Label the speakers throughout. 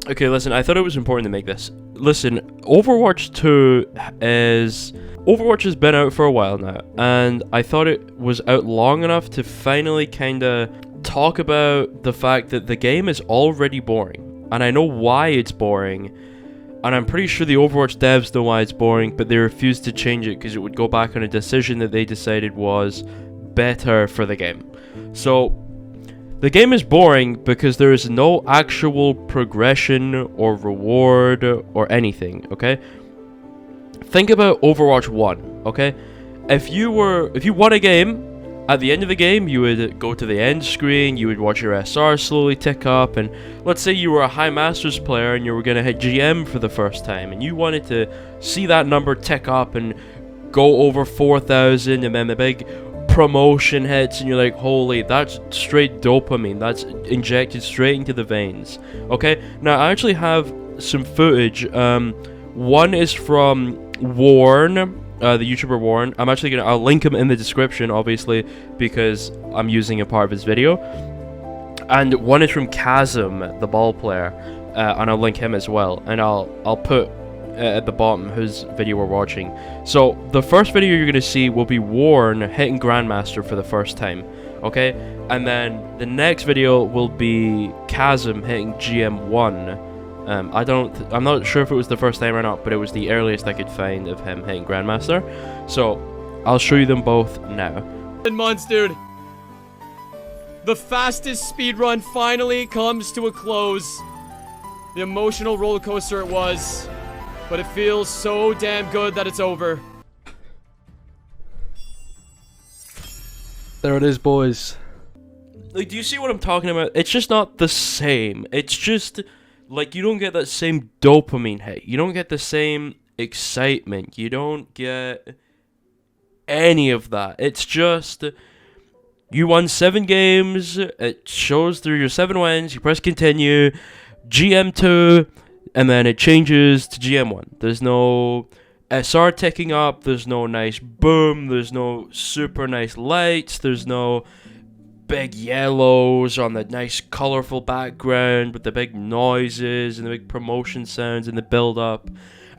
Speaker 1: Okay, listen, I thought it was important to make this. Listen, Overwatch 2 is... Overwatch has been out for a while now, and I thought it was out long enough to finally kinda talk about the fact that the game is already boring. And I know why it's boring, and I'm pretty sure the Overwatch devs know why it's boring, but they refused to change it because it would go back on a decision that they decided was better for the game. So, the game is boring because there is no actual progression or reward or anything, okay? Think about Overwatch 1, okay? If you won a game, at the end of the game, you would go to the end screen, you would watch your SR slowly tick up, and let's say you were a High Masters player and you were going to hit GM for the first time, and you wanted to see that number tick up and go over 4,000, and then the big promotion hits, and you're like, holy, that's straight dopamine, that's injected straight into the veins. Okay, now I actually have some footage. One is from Warren, the YouTuber Warren. I'll link him in the description, obviously, because I'm using a part of his video. And one is from Chazm, the ball player, and I'll link him as well. And I'll put at the bottom whose video we're watching. So the first video you're gonna see will be Warren hitting Grandmaster for the first time, okay? And then the next video will be Chazm hitting GM1. I'm not sure if it was the first time or not, but it was the earliest I could find of him hitting Grandmaster. So I'll show you them both now.
Speaker 2: 10 months, dude. The fastest speedrun finally comes to a close. The emotional roller coaster it was. But it feels so damn good that it's over.
Speaker 1: There it is, boys. Like, do you see what I'm talking about? It's just not the same. It's just, like, you don't get that same dopamine hit. You don't get the same excitement. You don't get any of that. It's just, you won 7 games. It shows through your 7 wins. You press continue. GM2. And then it changes to GM1. There's no SR ticking up. There's no nice boom. There's no super nice lights. There's no big yellows on the nice colorful background with the big noises and the big promotion sounds and the build up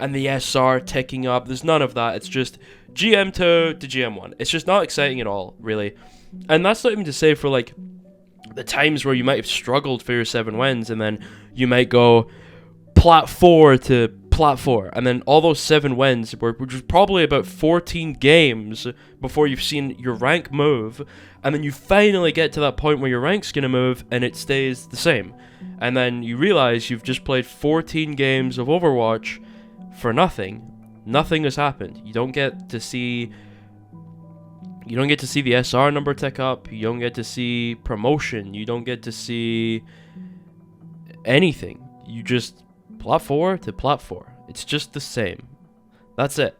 Speaker 1: and the SR ticking up. There's none of that. It's just GM2 to GM1. It's just not exciting at all, really. And that's not even to say for like the times where you might have struggled for your 7 wins and then you might go Plat 4 to Plat 4, and then all those 7 wins, which was probably about 14 games before you've seen your rank move, and then you finally get to that point where your rank's gonna move, and it stays the same. And then you realize you've just played 14 games of Overwatch for nothing. Nothing has happened. You don't get to see the SR number tick up, you don't get to see promotion, you don't get to see anything. You just Plat 4 to Plat 4. It's just the same. That's it.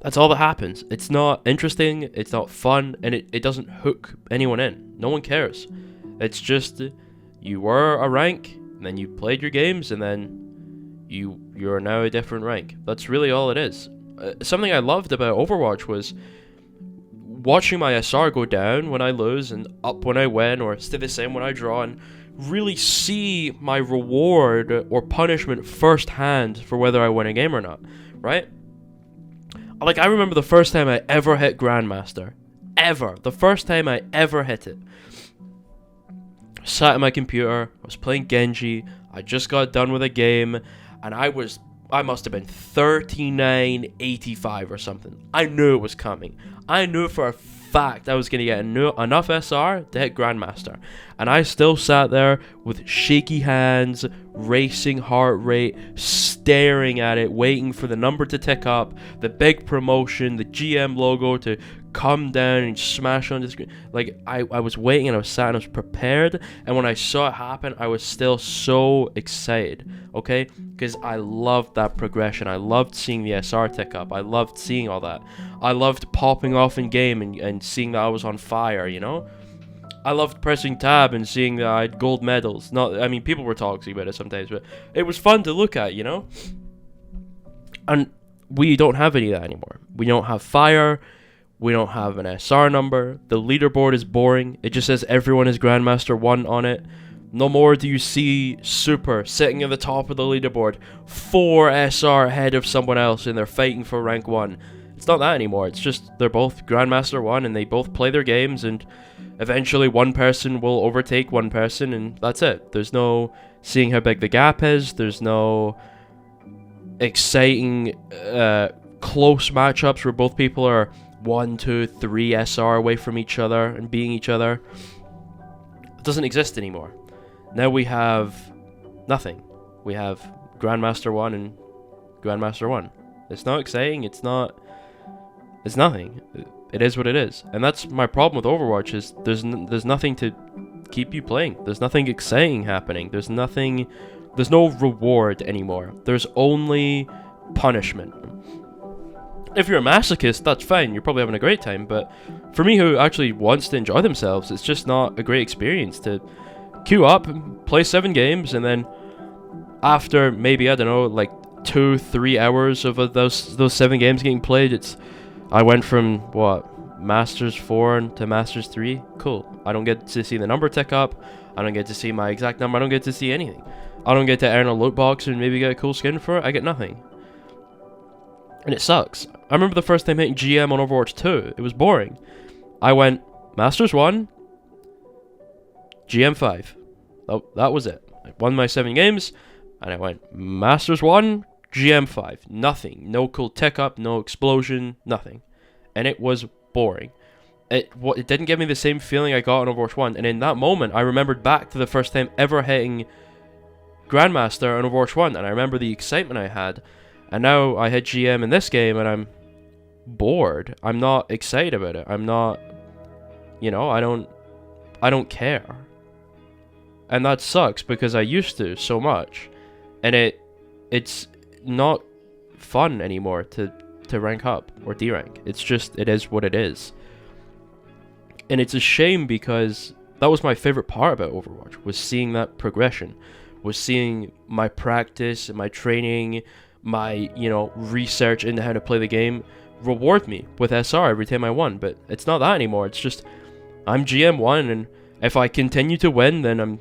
Speaker 1: That's all that happens. It's not interesting, it's not fun, and it doesn't hook anyone in. No one cares. It's just, you were a rank, and then you played your games, and then you're now a different rank. That's really all it is. Something I loved about Overwatch was watching my SR go down when I lose, and up when I win, or stay the same when I draw, and really see my reward or punishment firsthand for whether I win a game or not, right? Like, I remember the first time I ever hit Grandmaster. Ever. The first time I ever hit it. Sat at my computer, I was playing Genji, I just got done with a game, and I must have been 39.85 or something. I knew it was coming. I knew for a fact I was going to get enough SR to hit Grandmaster. And I still sat there with shaky hands, racing heart rate, staring at it, waiting for the number to tick up, the big promotion, the GM logo to come down and smash on the screen. Like, I was waiting, and I was sat and I was prepared, and when I saw it happen, I was still so excited, okay? Because I loved that progression. I loved seeing the SR tick up. I loved seeing all that. I loved popping off in game and seeing that I was on fire, you know? I loved pressing tab and seeing that I had gold medals. People were toxic about it sometimes, but it was fun to look at, you know? And we don't have any of that anymore. We don't have fire. We don't have an SR number. The leaderboard is boring. It just says everyone is Grandmaster 1 on it. No more do you see Super sitting at the top of the leaderboard, 4 SR ahead of someone else, and they're fighting for rank 1. It's not that anymore. It's just they're both Grandmaster 1, and they both play their games, and eventually one person will overtake one person, and that's it. There's no seeing how big the gap is. There's no exciting, close matchups where both people are 1, 2, 3 SR away from each other and beating each other. It doesn't exist anymore. Now we have nothing. We have Grandmaster 1 and Grandmaster 1. It's not exciting. It's nothing. It is what it is. And that's my problem with Overwatch, is there's nothing to keep you playing. There's nothing exciting happening. There's no reward anymore. There's only punishment. If you're a masochist, that's fine. You're probably having a great time. But for me, who actually wants to enjoy themselves, it's just not a great experience to queue up, play 7 games, and then after maybe, I don't know, like 2-3 hours of those 7 games getting played, I went from what, Masters 4 to Masters 3. Cool. I don't get to see the number tick up. I don't get to see my exact number. I don't get to see anything. I don't get to earn a loot box and maybe get a cool skin for it. I get nothing. And it sucks. I remember the first time hitting GM on Overwatch 2. It was boring. I went Masters 1, GM 5. That was it. I won my 7 games, and I went Masters 1, GM 5. Nothing. No cool tick up, no explosion, nothing. And it was boring. It didn't give me the same feeling I got on Overwatch 1. And in that moment, I remembered back to the first time ever hitting Grandmaster on Overwatch 1. And I remember the excitement I had. And now I hit GM in this game, and I'm bored. I'm not excited about it. I'm not, I don't care. And that sucks, because I used to so much. And it's not fun anymore to rank up or D-rank. It's just, it is what it is. And it's a shame, because that was my favorite part about Overwatch, was seeing that progression, was seeing my practice and my training, my, research into how to play the game reward me with SR every time I won. But it's not that anymore. It's just, I'm GM1, and if I continue to win, then I'm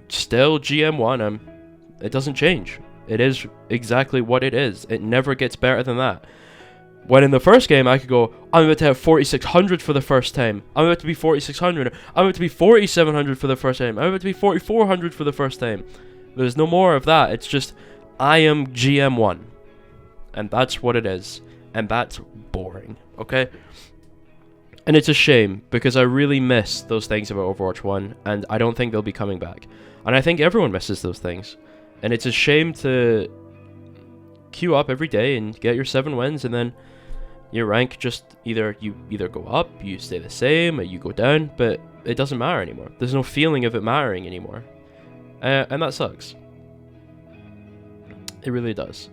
Speaker 1: still GM1. It doesn't change. It is exactly what it is. It never gets better than that. When in the first game, I could go, I'm about to have 4,600 for the first time. I'm about to be 4,600. I'm about to be 4,700 for the first time. I'm about to be 4,400 for the first time. There's no more of that. It's just, I am GM1. And that's what it is. And that's boring. Okay? And it's a shame, because I really miss those things about Overwatch 1. And I don't think they'll be coming back. And I think everyone misses those things. And it's a shame to queue up every day and get your 7 wins, and then your rank just you either go up, you stay the same, or you go down, but it doesn't matter anymore. There's no feeling of it mattering anymore. And that sucks. It really does.